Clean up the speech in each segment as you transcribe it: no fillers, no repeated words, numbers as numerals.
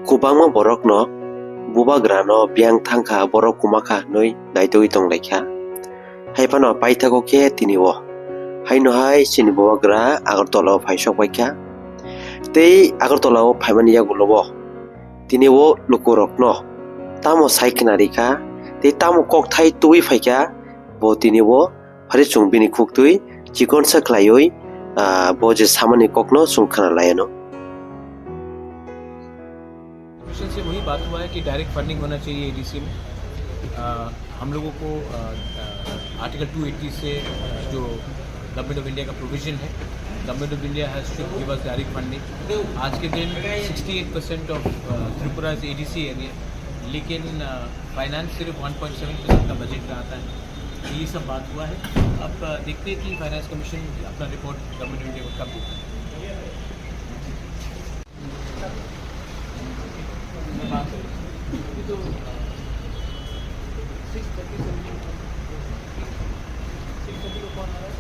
kubangma borok no Bubagra no biang thangkha borok kumakha noi naitoi tonglaikha haifano paithago khe tinibo haino hai chini Bubagra Agartala o phaisok baikha tei Agartala o phaimani yagulobo tinibo lukurok no Tamo saikhnari kha tei Tamo kokthai tui phaikha bo tinibo phari chungbini khuktui chikonsa khlaioi bo je samani kokno chungkhana layano mission से वही बात हुआ है कि direct funding होना चाहिए ADC में। हम लोगों को आर्टिकल 280 से जो गवर्नमेंट ऑफ इंडिया का प्रोविजन है, government of India has to give us direct funding. आज के दिन 68% of Tripura is ADC area, लेकिन फाइनेंस सिर्फ 1.7% का बजट का आता है। तो ये सब बात हुआ है। अब देखते हैं कि फाइनेंस कमीशन अपना रिपोर्ट गवर्नमेंट ऑफ इंडिया को कब देता है। तो 6:30 को कौन आ रहा है?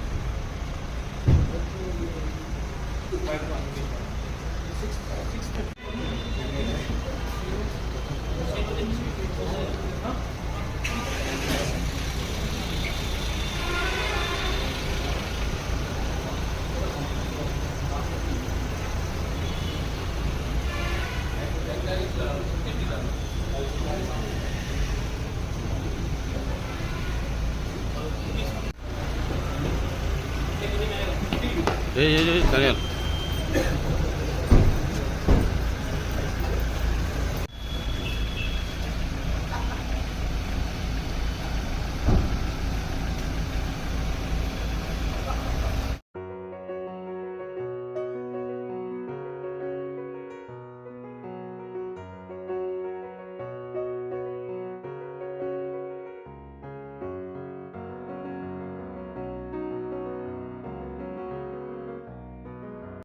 哎，等等。